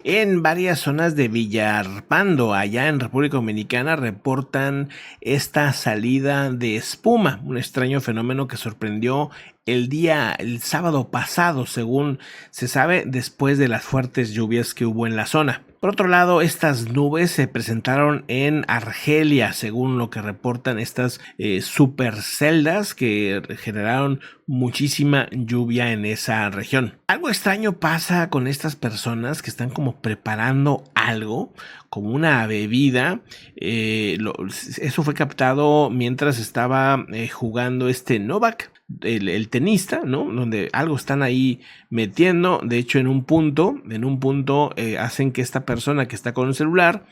En varias zonas de Villarpando, allá en República Dominicana, reportan esta salida de espuma, un extraño fenómeno que sorprendió el sábado pasado, según se sabe, después de las fuertes lluvias que hubo en la zona. Por otro lado, estas nubes se presentaron en Argelia, según lo que reportan estas superceldas que generaron muchísima lluvia en esa región. Algo extraño pasa con estas personas que están como preparando algo, como una bebida. Eso fue captado mientras estaba jugando Novak, el tenista, ¿no? Donde algo están ahí metiendo. De hecho, en un punto hacen que esta persona que está con el celular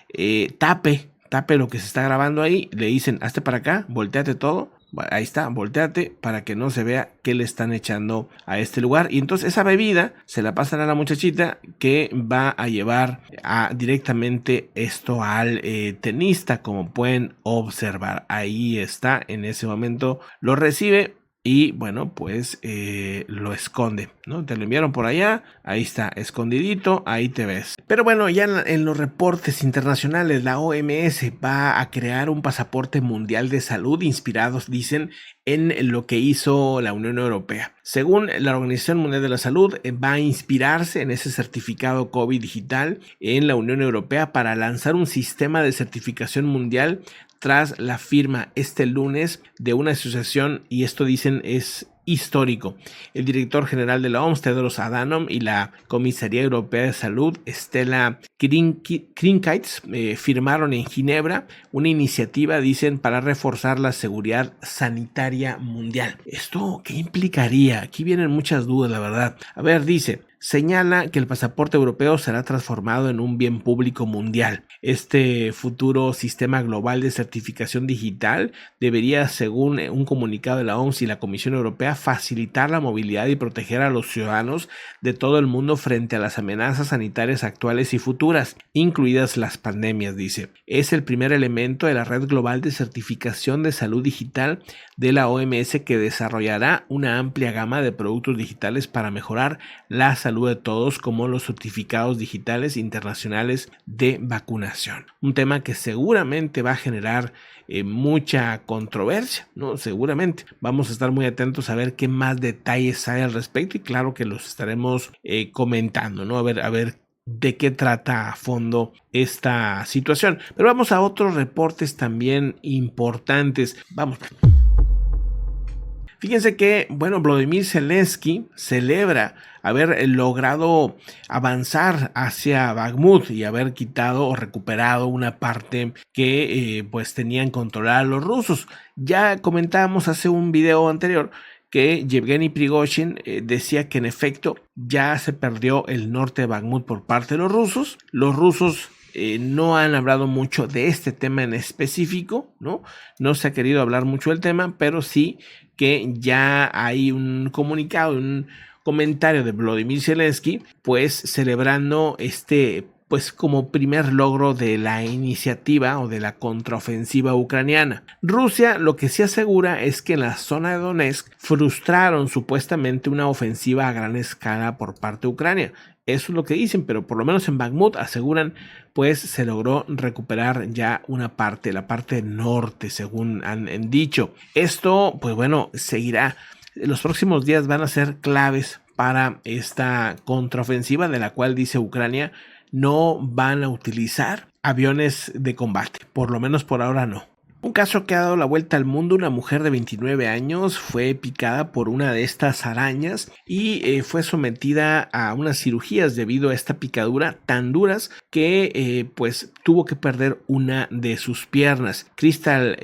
tape lo que se está grabando ahí. Le dicen, hazte para acá, volteate todo. Ahí está, volteate para que no se vea qué le están echando a este lugar. Y entonces esa bebida se la pasan a la muchachita, que va a llevar directamente esto al tenista, como pueden observar. Ahí está, en ese momento lo recibe. Y bueno, pues lo esconde, ¿no? Te lo enviaron por allá, ahí está, escondidito, ahí te ves. Pero bueno, ya en los reportes internacionales, la OMS va a crear un pasaporte mundial de salud inspirados, dicen, en lo que hizo la Unión Europea. Según la Organización Mundial de la Salud, va a inspirarse en ese certificado COVID digital en la Unión Europea para lanzar un sistema de certificación mundial tras la firma este lunes de una asociación, y esto dicen es histórico. El director general de la OMS, Tedros Adhanom, y la Comisaría Europea de Salud, Stella Kyriakides, firmaron en Ginebra una iniciativa, dicen, para reforzar la seguridad sanitaria mundial. ¿Esto qué implicaría? Aquí vienen muchas dudas, la verdad. A ver, dice, señala que el pasaporte europeo será transformado en un bien público mundial. Este futuro sistema global de certificación digital debería, según un comunicado de la OMS y la Comisión Europea, facilitar la movilidad y proteger a los ciudadanos de todo el mundo frente a las amenazas sanitarias actuales y futuras, incluidas las pandemias, dice. Es el primer elemento de la red global de certificación de salud digital de la OMS, que desarrollará una amplia gama de productos digitales para mejorar la salud de todos, como los certificados digitales internacionales de vacunación. Un tema que seguramente va a generar mucha controversia, ¿no? Seguramente vamos a estar muy atentos a ver qué más detalles hay al respecto, y claro que los estaremos comentando, ¿no? A ver de qué trata a fondo esta situación. Pero vamos a otros reportes también importantes. Vamos. Fíjense que, bueno, Volodymyr Zelensky celebra haber logrado avanzar hacia Bakhmut y haber quitado o recuperado una parte que pues tenían controlada los rusos. Ya comentábamos hace un video anterior que Yevgeny Prigozhin decía que en efecto ya se perdió el norte de Bakhmut por parte de los rusos. Los rusos no han hablado mucho de este tema en específico, ¿no? No se ha querido hablar mucho del tema, pero sí que ya hay un comunicado, un comentario de Volodymyr Zelensky, pues celebrando pues como primer logro de la iniciativa o de la contraofensiva ucraniana. Rusia lo que sí asegura es que en la zona de Donetsk frustraron supuestamente una ofensiva a gran escala por parte de Ucrania. Eso es lo que dicen, pero por lo menos en Bakhmut aseguran, pues se logró recuperar ya una parte, la parte norte, según han dicho. Esto, pues bueno, seguirá. Los próximos días van a ser claves para esta contraofensiva, de la cual dice Ucrania no van a utilizar aviones de combate, por lo menos por ahora no. Un caso que ha dado la vuelta al mundo: una mujer de 29 años fue picada por una de estas arañas y fue sometida a unas cirugías debido a esta picadura tan duras que pues tuvo que perder una de sus piernas. Crystal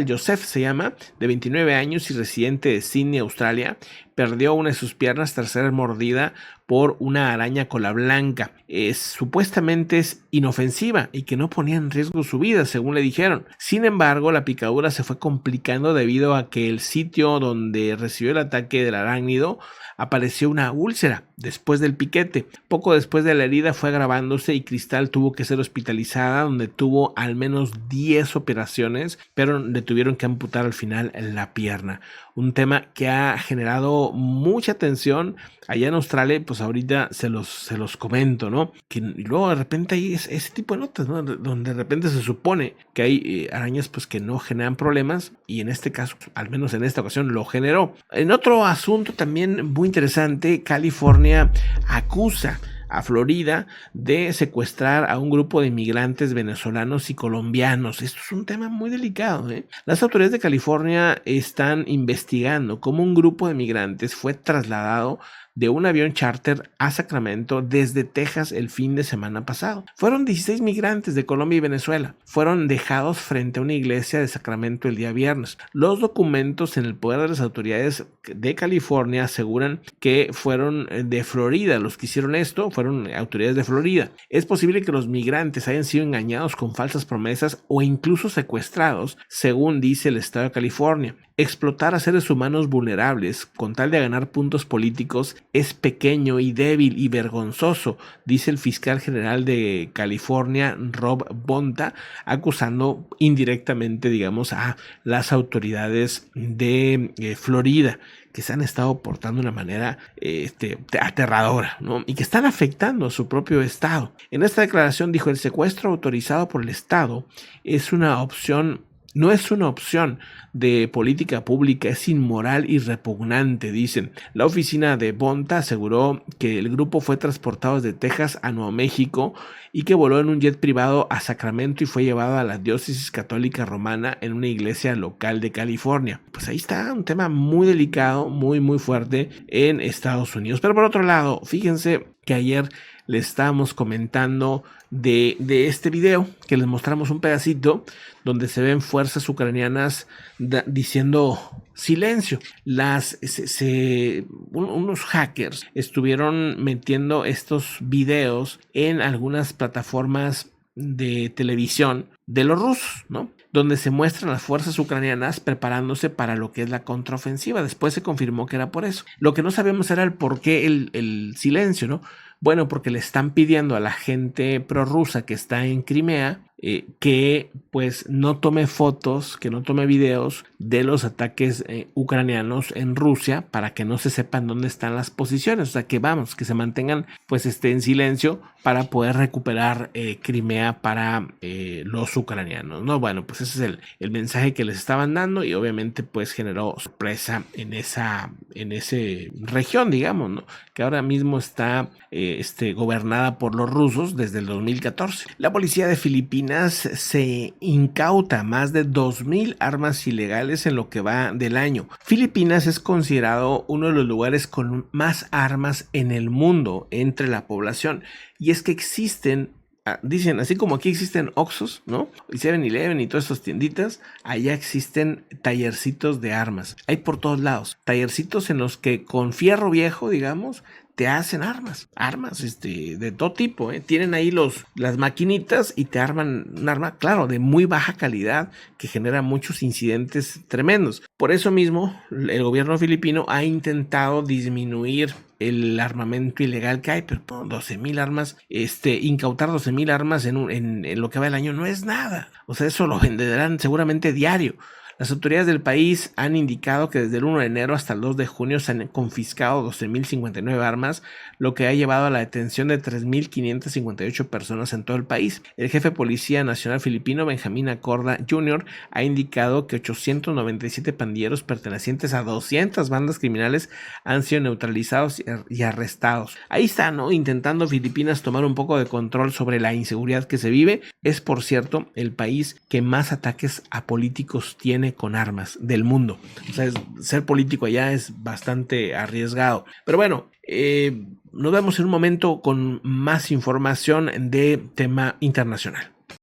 Joseph se llama, de 29 años y residente de Sydney, Australia. Perdió una de sus piernas tras ser mordida por una araña cola blanca. Supuestamente es inofensiva y que no ponía en riesgo su vida, según le dijeron. Sin embargo, la picadura se fue complicando debido a que el sitio donde recibió el ataque del arácnido apareció una úlcera después del piquete. Poco después de la herida fue agravándose y Cristal tuvo que ser hospitalizada, donde tuvo al menos 10 operaciones, pero le tuvieron que amputar al final la pierna. Un tema que ha generado generando mucha tensión allá en Australia. Pues ahorita se los comento, ¿no? Y luego de repente hay ese tipo de notas, ¿no? Donde de repente se supone que hay arañas pues que no generan problemas, y en este caso, al menos en esta ocasión, lo generó. En otro asunto también muy interesante, California acusa a Florida de secuestrar a un grupo de inmigrantes venezolanos y colombianos. Esto es un tema muy delicado, ¿eh? Las autoridades de California están investigando cómo un grupo de migrantes fue trasladado de un avión charter a Sacramento desde Texas el fin de semana pasado. Fueron 16 migrantes de Colombia y Venezuela. Fueron dejados frente a una iglesia de Sacramento el día viernes. Los documentos en el poder de las autoridades de California aseguran que fueron de Florida los que hicieron esto, fueron autoridades de Florida. Es posible que los migrantes hayan sido engañados con falsas promesas o incluso secuestrados, según dice el estado de California. Explotar a seres humanos vulnerables con tal de ganar puntos políticos es pequeño y débil y vergonzoso, dice el fiscal general de California, Rob Bonta, acusando indirectamente, digamos, a las autoridades de Florida, que se han estado portando de una manera aterradora, ¿no? Y que están afectando a su propio estado. En esta declaración dijo: el secuestro autorizado por el estado es una opción. No es una opción de política pública, es inmoral y repugnante, dicen. La oficina de Bonta aseguró que el grupo fue transportado desde Texas a Nuevo México y que voló en un jet privado a Sacramento y fue llevado a la diócesis católica romana en una iglesia local de California. Pues ahí está un tema muy delicado, muy fuerte en Estados Unidos. Pero por otro lado, fíjense que ayer le estábamos comentando de este video, que les mostramos un pedacito donde se ven fuerzas ucranianas diciendo silencio. Unos hackers estuvieron metiendo estos videos en algunas plataformas de televisión de los rusos, ¿no? Donde se muestran las fuerzas ucranianas preparándose para lo que es la contraofensiva. Después se confirmó que era por eso. Lo que no sabemos era el por qué el silencio, ¿no? Bueno, porque le están pidiendo a la gente prorrusa que está en Crimea que pues no tome fotos, que no tome videos de los ataques ucranianos en Rusia, para que no se sepan dónde están las posiciones. O sea, que que se mantengan pues en silencio para poder recuperar Crimea para los ucranianos, ¿no? Bueno, pues ese es el mensaje que les estaban dando, y obviamente pues generó sorpresa en esa región, digamos, ¿no? Que ahora mismo está gobernada por los rusos desde el 2014. La policía de Filipinas se incauta más de 2,000 armas ilegales en lo que va del año. Filipinas es considerado uno de los lugares con más armas en el mundo entre la población, y es que existen, dicen, así como aquí existen Oxxos, ¿no? Y 7-Eleven y todas estas tienditas, allá existen tallercitos de armas. Hay por todos lados tallercitos en los que con fierro viejo, digamos, te hacen armas de todo tipo, ¿eh? Tienen ahí las maquinitas y te arman un arma, claro, de muy baja calidad, que genera muchos incidentes tremendos. Por eso mismo, el gobierno filipino ha intentado disminuir el armamento ilegal que hay, pero 12,000 armas, incautar 12,000 armas en lo que va el año no es nada. O sea, eso lo venderán seguramente diario. Las autoridades del país han indicado que desde el 1 de enero hasta el 2 de junio se han confiscado 12,059 armas, lo que ha llevado a la detención de 3,558 personas en todo el país. El jefe de Policía Nacional filipino, Benjamín Acorda Jr., ha indicado que 897 pandilleros pertenecientes a 200 bandas criminales han sido neutralizados y arrestados. Ahí está, ¿no? Intentando Filipinas tomar un poco de control sobre la inseguridad que se vive. Es, por cierto, el país que más ataques a políticos tiene con armas del mundo. O sea, ser político allá es bastante arriesgado. Pero bueno, nos vemos en un momento con más información de tema internacional.